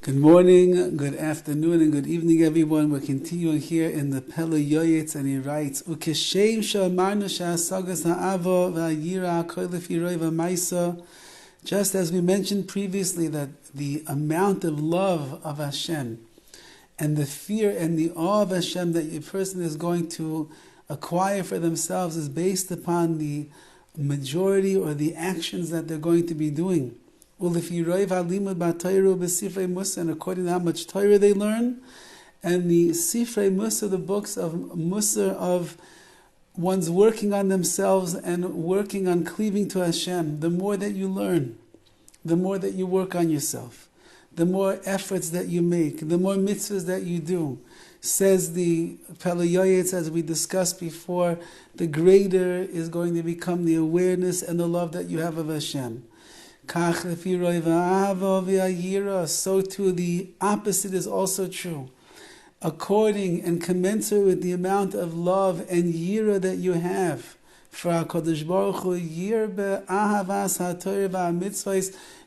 Good morning, good afternoon, and good evening, everyone. We're continuing here in the PELE YOETZ, and he writes, "Ukeshem she'amarnu she'asagas ha'ava v'ayira ha'kol lefi roi v'maisa." Just as we mentioned previously, that the amount of love of Hashem and the fear and the awe of Hashem that a person is going to acquire for themselves is based upon the majority or the actions that they're going to be doing. And according to how much Torah they learn, and the Sifrei Musa, the books of Musa, of one's working on themselves and working on cleaving to Hashem, the more that you learn, the more that you work on yourself, the more efforts that you make, the more mitzvahs that you do. Says the PELE YOETZ, as we discussed before, the greater is going to become the awareness and the love that you have of Hashem. So too the opposite is also true. According and commensurate with the amount of love and yira that you have for HaKadosh Baruch Hu,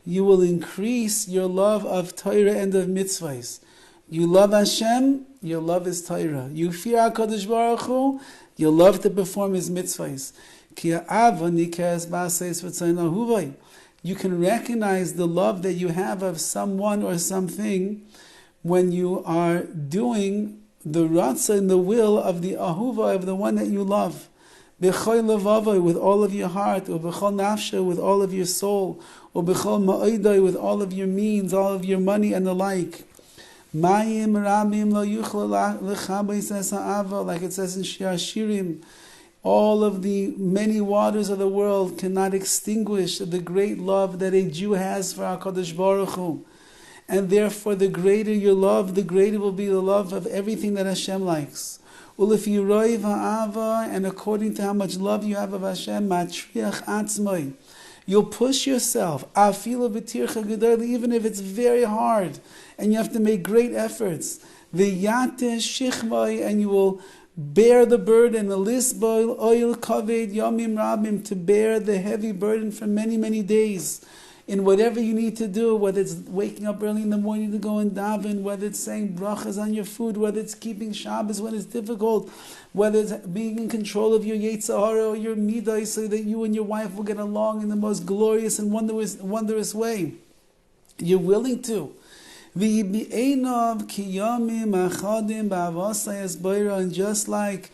you will increase your love of Torah and of mitzvahs. You love Hashem, your love is Torah. You fear HaKadosh Baruch Hu, you love to perform His mitzvahs. You can recognize the love that you have of someone or something when you are doing the ratzah and the will of the ahuva, of the one that you love. B'chol levavai, with all of your heart, or b'chol nafsha, with all of your soul, or b'chol ma'idai, with all of your means, all of your money and the like. Mayim rabim lo yuchla lechabes es ha'ava, like it says in Shir Hashirim. All of the many waters of the world cannot extinguish the great love that a Jew has for HaKadosh Baruch Hu. And therefore, the greater your love, the greater will be the love of everything that Hashem likes. And according to how much love you have of Hashem, you'll push yourself, even if it's very hard, and you have to make great efforts. And you will bear the burden, the lisboil oil kaved yamim rabim, to bear the heavy burden for many, many days in whatever you need to do, whether it's waking up early in the morning to go and daven, whether it's saying brachas on your food, whether it's keeping Shabbos when it's difficult, whether it's being in control of your Yetzer Hara or your midah so that you and your wife will get along in the most glorious and wondrous way. You're willing to. And just like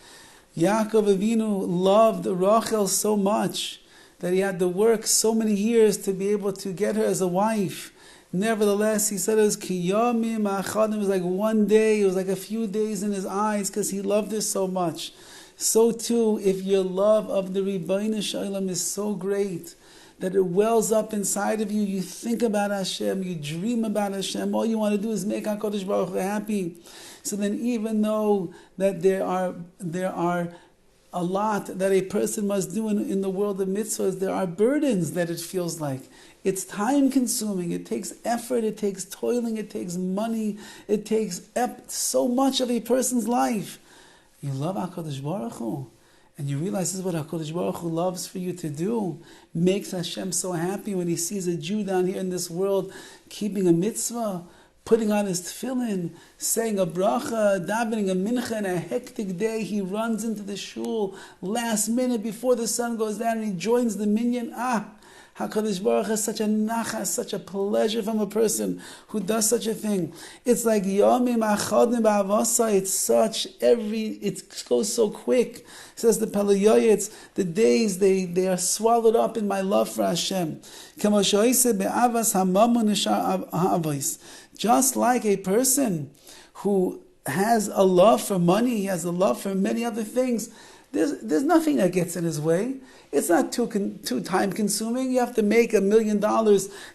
Yaakov Avinu loved Rachel so much that he had to work so many years to be able to get her as a wife, nevertheless, he said it was kiyamim achadim. It was like one day, it was like a few days in his eyes because he loved her so much. So too, if your love of the Ribbono Shel Olam is so great that it wells up inside of you, you think about Hashem, you dream about Hashem, all you want to do is make HaKadosh Baruch Hu happy. So then even though that there are a lot that a person must do in the world of mitzvahs, there are burdens that it feels like. It's time consuming, it takes effort, it takes toiling, it takes money, it takes so much of a person's life. You love HaKadosh Baruch Hu, and you realize this is what HaKadosh Baruch Hu loves for you to do. Makes Hashem so happy when He sees a Jew down here in this world keeping a mitzvah, putting on his tefillin, saying a bracha, davening a mincha in a hectic day. He runs into the shul last minute before the sun goes down and he joins the minyan. HaKadosh Baruch Hu has such a nachas, such a pleasure from a person who does such a thing. It's like yomim achadim ba'avasa. It goes so quick. Says the PELE YOETZ, the days they are swallowed up in my love for Hashem. Just like a person who has a love for money, he has a love for many other things. There's nothing that gets in his way. It's not too time consuming. You have to make $1 million.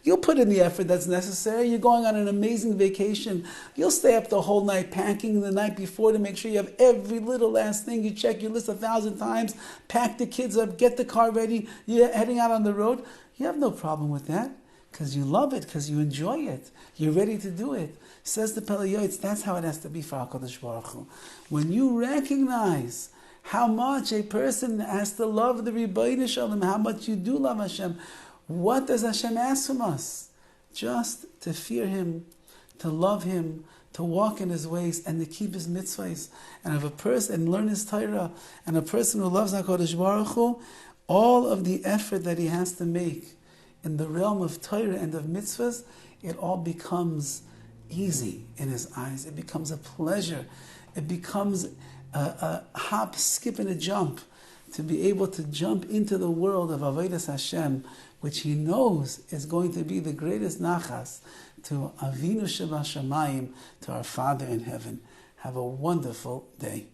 You'll put in the effort that's necessary. You're going on an amazing vacation. You'll stay up the whole night packing the night before to make sure you have every little last thing. You check your list 1,000 times, pack the kids up, get the car ready. You're heading out on the road. You have no problem with that because you love it, because you enjoy it. You're ready to do it. Says the PELE YOETZ, that's how it has to be for HaKadosh Baruch Hu. When you recognize how much a person has to love the Ribbono Shel Olam, how much you do love Hashem, what does Hashem ask from us? Just to fear Him, to love Him, to walk in His ways, and to keep His mitzvahs, and have a person and learn His Torah, and a person who loves HaKadosh Baruch Hu, all of the effort that he has to make in the realm of Torah and of mitzvahs, it all becomes easy in his eyes. It becomes a pleasure. It becomes a hop, skip, and a jump to be able to jump into the world of Avodas Hashem, which he knows is going to be the greatest nachas to Avinu Shebashamayim, to our Father in heaven. Have a wonderful day.